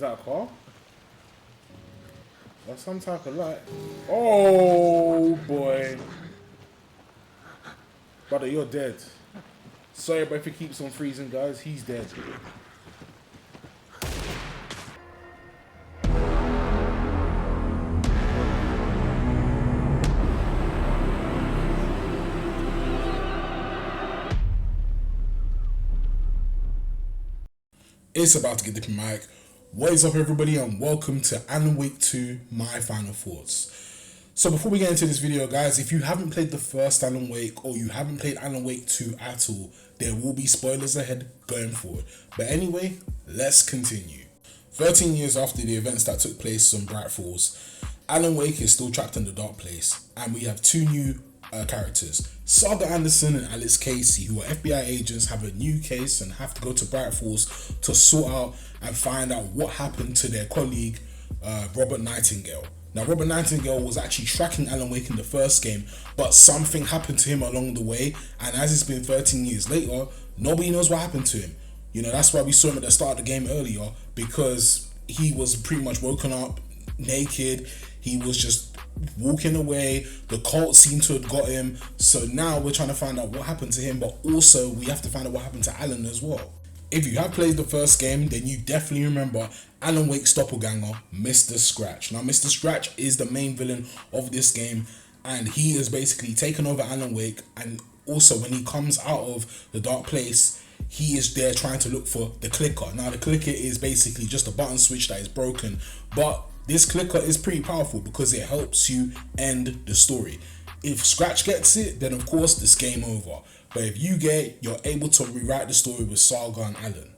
that a car? Or some type of light? Oh boy. Brother, you're dead. Sorry, but if he keeps on freezing, guys, he's dead. It's about to get the mic. What is up, everybody, and welcome to Alan Wake 2, My Final Thoughts. So before we get into this video, guys, if you haven't played the first Alan Wake or you haven't played Alan Wake 2 at all, there will be spoilers ahead going forward. But anyway, let's continue. 13 years after the events that took place on Bright Falls, Alan Wake is still trapped in the dark place, and we have two new characters. Saga Anderson and Alex Casey, who are FBI agents, have a new case and have to go to Bright Falls to sort out and find out what happened to their colleague, Robert Nightingale. Now, Robert Nightingale was actually tracking Alan Wake in the first game, but something happened to him along the way, and as it's been 13 years later, nobody knows what happened to him. You know, that's why we saw him at the start of the game earlier, because he was pretty much woken up naked. He was just walking away. The cult seemed to have got him. So now we're trying to find out what happened to him, but also we have to find out what happened to Alan as well. If you have played the first game, then you definitely remember Alan Wake's doppelganger, Mr. Scratch. Now, Mr. Scratch is the main villain of this game, and he is basically taken over Alan Wake. And also, when he comes out of the dark place, he is there trying to look for the clicker. Now, the clicker is basically just a button switch that is broken, but this clicker is pretty powerful because it helps you end the story. If Scratch gets it, then of course it's game over. But if you get it, you're able to rewrite the story with Saga and Alan.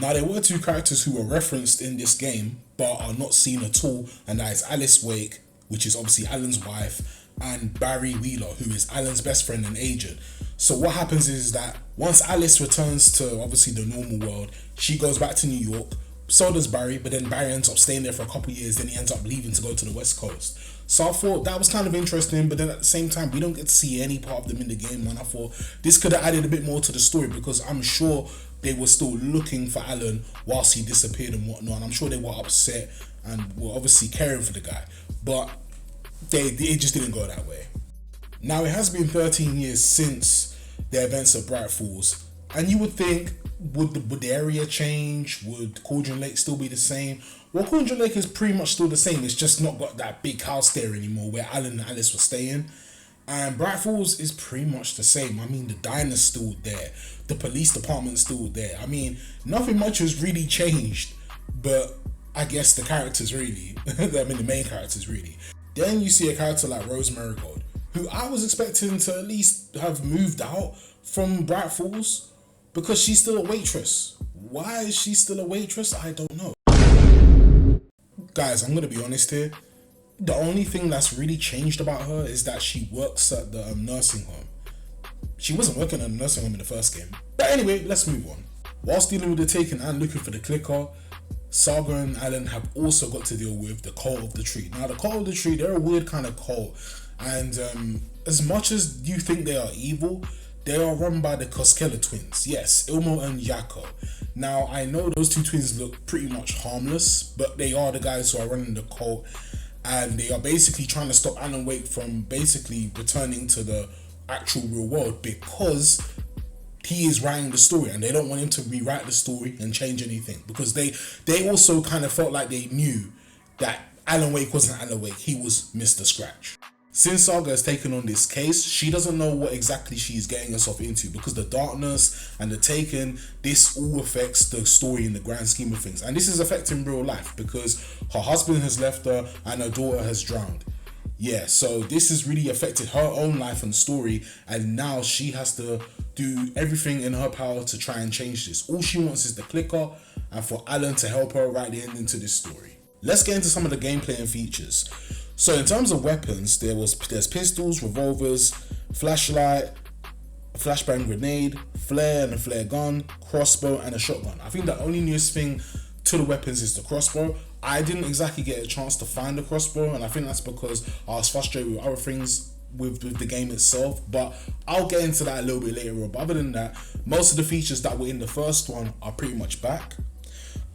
Now, there were two characters who were referenced in this game but are not seen at all, and that is Alice Wake, which is obviously Alan's wife, and Barry Wheeler, who is Alan's best friend and agent. So what happens is that once Alice returns to obviously the normal world, she goes back to New York. So does Barry, but then Barry ends up staying there for a couple of years, then he ends up leaving to go to the West Coast. So I thought that was kind of interesting, but then at the same time, we don't get to see any part of them in the game, and I thought this could have added a bit more to the story, because I'm sure they were still looking for Alan whilst he disappeared and whatnot, and I'm sure they were upset and were obviously caring for the guy, but it just didn't go that way. Now, it has been 13 years since the events of Bright Falls, and you would think, would the area change? Would Cauldron Lake still be the same? Well, Cauldron Lake is pretty much still the same. It's just not got that big house there anymore where Alan and Alice were staying. And Bright Falls is pretty much the same. I mean, the diner's still there. The police department's still there. I mean, nothing much has really changed, but I guess the characters really, I mean the main characters really. Then you see a character like Rose Marigold, who I was expecting to at least have moved out from Bright Falls, because she's still a waitress. Why is she still a waitress? I don't know. Guys, I'm going to be honest here. The only thing that's really changed about her is that she works at the nursing home. She wasn't working at a nursing home in the first game. But anyway, let's move on. Whilst dealing with the taken and looking for the clicker, Saga and Alan have also got to deal with the Cult of the Tree. Now, the Cult of the Tree, they're a weird kind of cult. And as much as you think they are evil, they are run by the Koskela twins. Yes, Ilmo and Yako. Now, I know those two twins look pretty much harmless, but they are the guys who are running the cult, and they are basically trying to stop Alan Wake from basically returning to the actual real world, because he is writing the story and they don't want him to rewrite the story and change anything, because they also kind of felt like they knew that Alan Wake wasn't Alan Wake, he was Mr. Scratch. Since Saga has taken on this case, she doesn't know what exactly she's getting herself into, because the darkness and the taken, this all affects the story in the grand scheme of things. And this is affecting real life, because her husband has left her and her daughter has drowned. Yeah, so this has really affected her own life and story, and now she has to do everything in her power to try and change this. All she wants is the clicker, and for Alan to help her write the ending to this story. Let's get into some of the gameplay and features. So in terms of weapons, there's pistols, revolvers, flashlight, flashbang grenade, flare and a flare gun, crossbow and a shotgun. I think the only newest thing to the weapons is the crossbow. I didn't exactly get a chance to find the crossbow, and I think that's because I was frustrated with other things with the game itself, but I'll get into that a little bit later on. But other than that, most of the features that were in the first one are pretty much back.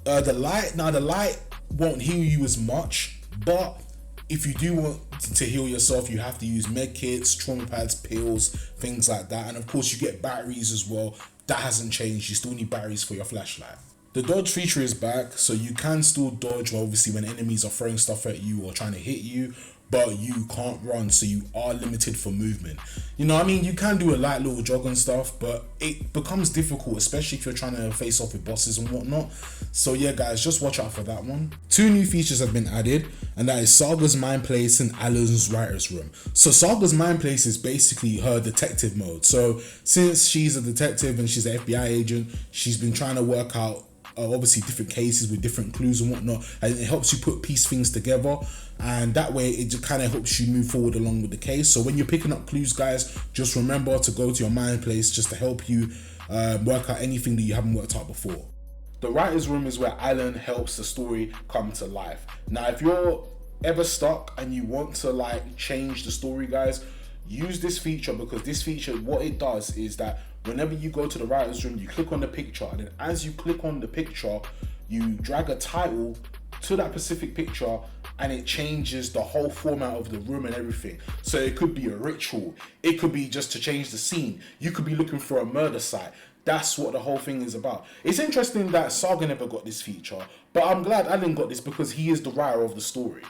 The light won't heal you as much, but if you do want to heal yourself, you have to use med kits, trauma pads, pills, things like that. And of course you get batteries as well. That hasn't changed. You still need batteries for your flashlight. The dodge feature is back, so you can still dodge obviously when enemies are throwing stuff at you or trying to hit you, but you can't run, so you are limited for movement. You know what I mean? You can do a light little jog and stuff, but it becomes difficult, especially if you're trying to face off with bosses and whatnot. So yeah guys, just watch out for that one. 2 new features have been added, and that is Saga's Mind Place and Alan's Writer's Room. So Saga's Mind Place is basically her detective mode. So since she's a detective and she's an FBI agent, she's been trying to work out obviously different cases with different clues and whatnot, and it helps you piece things together, and that way it just kind of helps you move forward along with the case. So when you're picking up clues guys, just remember to go to your mind place just to help you work out anything that you haven't worked out before. The writer's room is where Alan helps the story come to life. Now if you're ever stuck and you want to like change the story guys, use this feature, because this feature, what it does is that whenever you go to the writer's room, you click on the picture, and then as you click on the picture, you drag a title to that specific picture, and it changes the whole format of the room and everything. So it could be a ritual, it could be just to change the scene, you could be looking for a murder site. That's what the whole thing is about. It's interesting that Saga never got this feature, but I'm glad Alan got this because he is the writer of the story.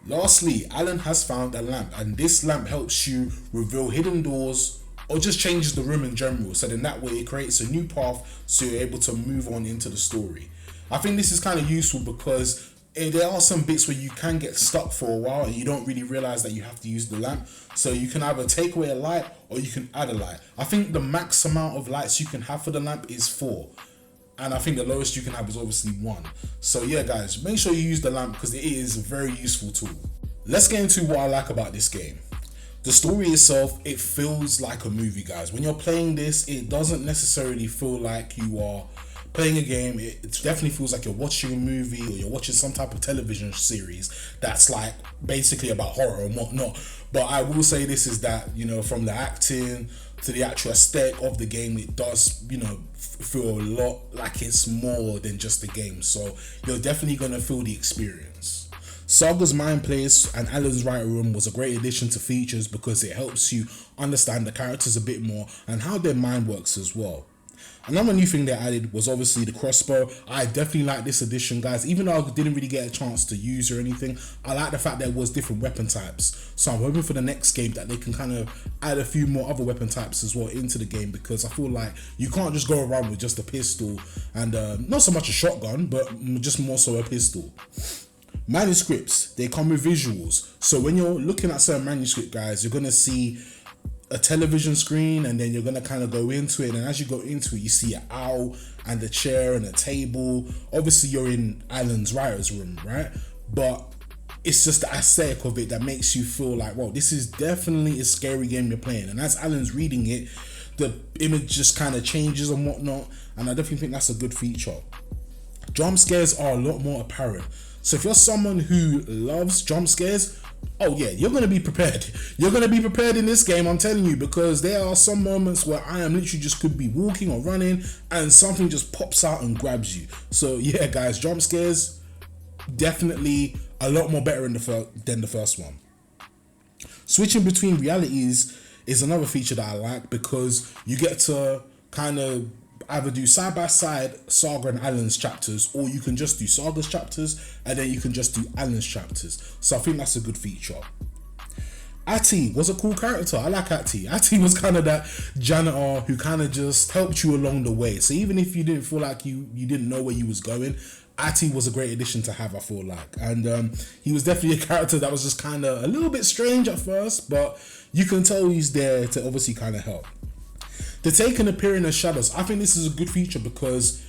Lastly, Alan has found a lamp, and this lamp helps you reveal hidden doors or just changes the room in general. So then that way it creates a new path so you're able to move on into the story. I think this is kind of useful because there are some bits where you can get stuck for a while and you don't really realize that you have to use the lamp. So you can either take away a light or you can add a light. I think the max amount of lights you can have for the lamp is 4. And I think the lowest you can have is obviously 1. So yeah guys, make sure you use the lamp because it is a very useful tool. Let's get into what I like about this game. The story itself, it feels like a movie guys. When you're playing this, it doesn't necessarily feel like you are playing a game. It definitely feels like you're watching a movie or you're watching some type of television series that's like basically about horror and whatnot. But I will say this is that, you know, from the acting to the actual aesthetic of the game, it does, you know, feel a lot like it's more than just a game. So you're definitely going to feel the experience. Saga's Mind Place and Alan's Writer Room was a great addition to features because it helps you understand the characters a bit more and how their mind works as well. Another new thing they added was obviously the crossbow. I definitely like this addition guys, even though I didn't really get a chance to use or anything. I like the fact there was different weapon types, so I'm hoping for the next game that they can kind of add a few more other weapon types as well into the game, because I feel like you can't just go around with just a pistol and not so much a shotgun, but just more so a pistol. Manuscripts, they come with visuals, so when you're looking at certain manuscript guys, you're gonna see a television screen, and then you're gonna kind of go into it, and as you go into it you see an owl and a chair and a table. Obviously you're in Alan's writer's room, right? But it's just the aesthetic of it that makes you feel like, well, this is definitely a scary game you're playing. And as Alan's reading it, the image just kind of changes and whatnot, and I definitely think that's a good feature. Jump scares are a lot more apparent, so if you're someone who loves jump scares, oh yeah, you're going to be prepared. You're going to be prepared in this game, I'm telling you, because there are some moments where I am literally just could be walking or running and something just pops out and grabs you. So yeah guys, jump scares, definitely a lot more better than the first one. Switching between realities is another feature that I like, because you get to kind of either do side by side Saga and Alan's chapters, or you can just do Saga's chapters and then you can just do Alan's chapters. So I think that's a good feature. Atty was a cool character. I like Atty. Atty was kind of that janitor who kind of just helped you along the way. So even if you didn't feel like you didn't know where you was going, Atty was a great addition to have, I feel like. And he was definitely a character that was just kind of a little bit strange at first, but you can tell he's there to obviously kind of help. The Taken appearing as shadows, I think this is a good feature because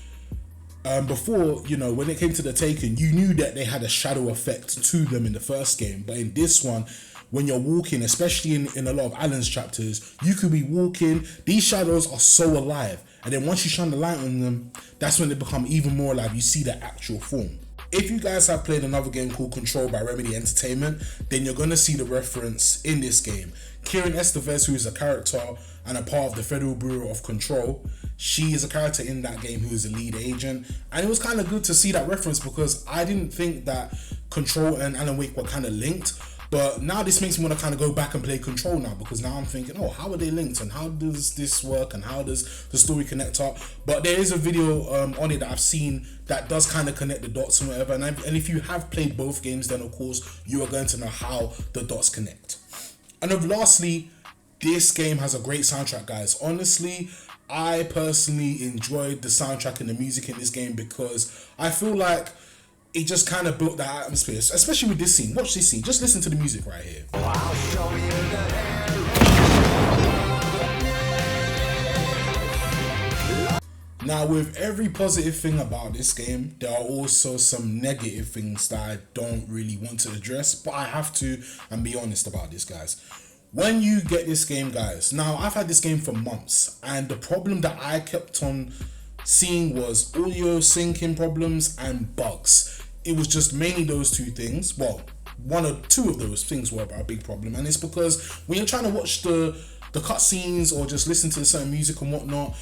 before, you know, when it came to the Taken, you knew that they had a shadow effect to them in the first game, but in this one, when you're walking, especially in a lot of Alan's chapters, you could be walking, these shadows are so alive, and then once you shine the light on them, that's when they become even more alive. You see their actual form. If you guys have played another game called Control by Remedy Entertainment, then you're going to see the reference in this game. Kieran Estevez, who is a character and a part of the Federal Bureau of Control, she is a character in that game who is a lead agent, and it was kind of good to see that reference because I didn't think that Control and Alan Wake were kind of linked. But now this makes me want to kind of go back and play Control now, because now I'm thinking, oh, how are they linked and how does this work and how does the story connect up? But there is a video on it that I've seen that does kind of connect the dots and whatever. And if you have played both games, then of course you are going to know how the dots connect. And lastly, this game has a great soundtrack, guys. Honestly, I personally enjoyed the soundtrack and the music in this game because I feel like it just kind of built that atmosphere, especially with this scene. Watch this scene. Just listen to the music right here. I'll show you the Now, with every positive thing about this game, there are also some negative things that I don't really want to address, but I have to and be honest about this, guys. When you get this game, guys, now I've had this game for months, and the problem that I kept on seeing was audio syncing problems and bugs. It was just mainly those two things. Well, one or two of those things were a big problem, and it's because when you're trying to watch the cutscenes or just listen to certain music and whatnot,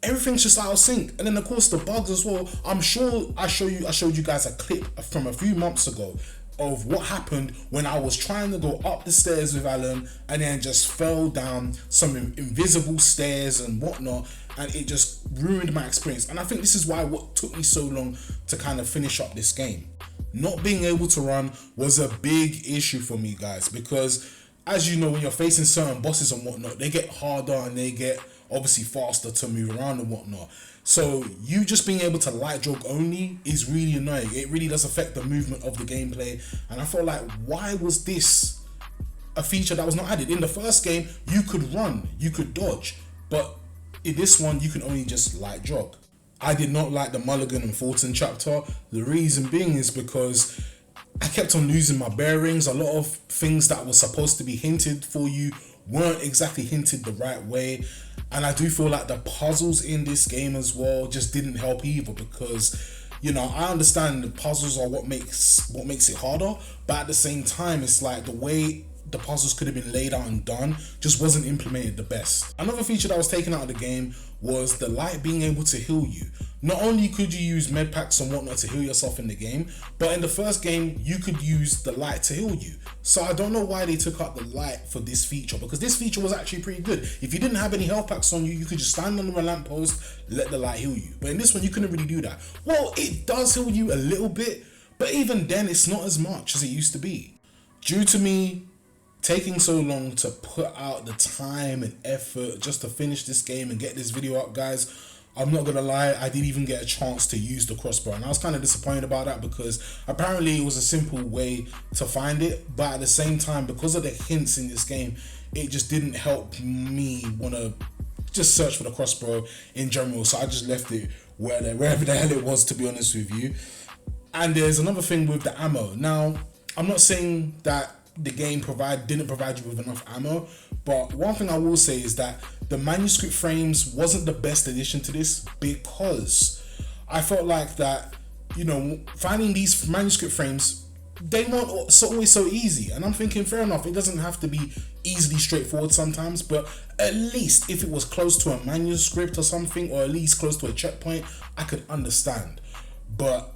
everything's just out of sync. And then of course the bugs as well. I'm sure I showed you guys a clip from a few months ago of what happened when I was trying to go up the stairs with Alan and then just fell down some invisible stairs and whatnot, and it just ruined my experience. And I think this is why what took me so long to kind of finish up this game. Not being able to run was a big issue for me, guys, because as you know, when you're facing certain bosses and whatnot, they get harder and they get obviously faster to move around and whatnot. So you just being able to light jog only is really annoying. It really does affect the movement of the gameplay, and I felt like, why was this a feature that was not added? In the first game, you could run, you could dodge, but in this one, you can only just light jog. I did not like the Mulligan and Fulton chapter. The reason being is because I kept on losing my bearings. A lot of things that were supposed to be hinted for you weren't exactly hinted the right way. And I do feel like the puzzles in this game as well just didn't help either, because, you know, I understand the puzzles are what makes it harder, but at the same time, it's like the way the puzzles could have been laid out and done just wasn't implemented the best. Another feature that was taken out of the game was the light being able to heal you. Not only could you use med packs and whatnot to heal yourself in the game, but in the first game you could use the light to heal you. So I don't know why they took out the light for this feature, because this feature was actually pretty good. If you didn't have any health packs on you, you could just stand under a lamppost, let the light heal you. But in this one, you couldn't really do that. Well, it does heal you a little bit, but even then it's not as much as it used to be. Due to me taking so long to put out the time and effort just to finish this game and get this video up, guys, I'm not gonna lie, I didn't even get a chance to use the crossbow, and I was kind of disappointed about that, because apparently it was a simple way to find it, but at the same time, because of the hints in this game, it just didn't help me want to just search for the crossbow in general. So I just left it wherever the hell it was, to be honest with you. And there's another thing with the ammo. Now, I'm not saying that the game didn't provide you with enough ammo, but one thing I will say is that the manuscript frames wasn't the best addition to this, because I felt like that, you know, finding these manuscript frames, they weren't always so easy. And I'm thinking, fair enough, it doesn't have to be easily straightforward sometimes, but at least if it was close to a manuscript or something, or at least close to a checkpoint, I could understand. But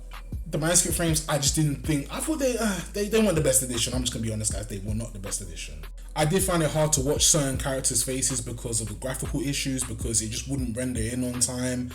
the manuscript frames, I just didn't think, I thought they weren't the best edition. I'm just gonna be honest, guys, they were not the best edition. I did find it hard to watch certain characters' faces because of the graphical issues, because it just wouldn't render in on time.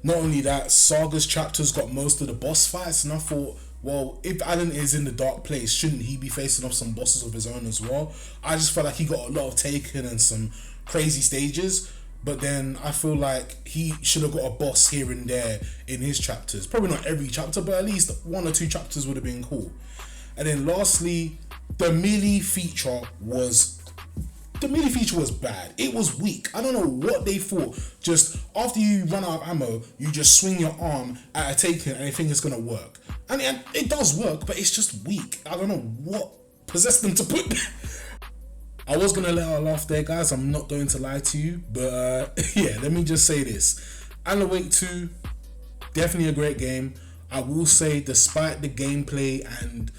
Not only that, Saga's chapters got most of the boss fights, and I thought, well, if Alan is in the dark place, shouldn't he be facing off some bosses of his own as well? I just felt like he got a lot of taken and some crazy stages. But then I feel like he should have got a boss here and there in his chapters. Probably not every chapter, but at least 1 or 2 chapters would have been cool. And then lastly, the melee feature was bad. It was weak. I don't know what they thought. Just after you run out of ammo, you just swing your arm at a taken and they think it's gonna work. And it does work, but it's just weak. I don't know what possessed them to put that. I was gonna let her laugh there, guys. I'm not going to lie to you, but yeah, let me just say this: Alan Wake 2, definitely a great game. I will say, despite the gameplay and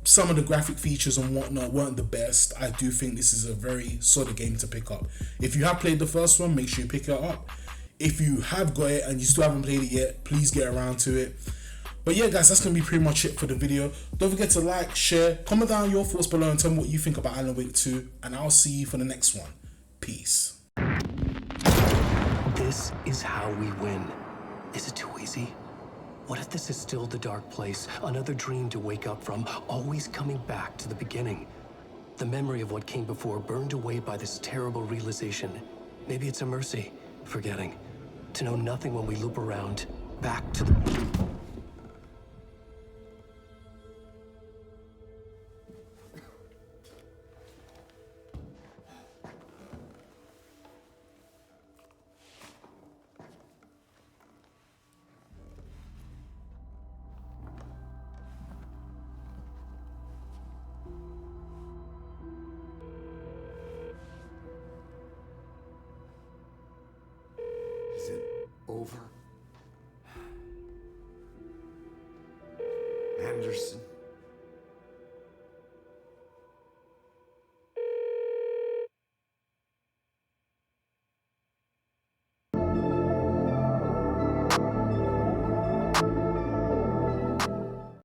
some of the graphic features and whatnot weren't the best, I do think this is a very solid game to pick up. If you have played the first one, make sure you pick it up. If you have got it and you still haven't played it yet, please get around to it. But yeah, guys, that's going to be pretty much it for the video. Don't forget to like, share, comment down your thoughts below and tell me what you think about Alan Wake 2. And I'll see you for the next one. Peace. This is how we win. Is it too easy? What if this is still the dark place, another dream to wake up from, always coming back to the beginning? The memory of what came before burned away by this terrible realization. Maybe it's a mercy, forgetting. To know nothing when we loop around, back to the... Is it over? Anderson?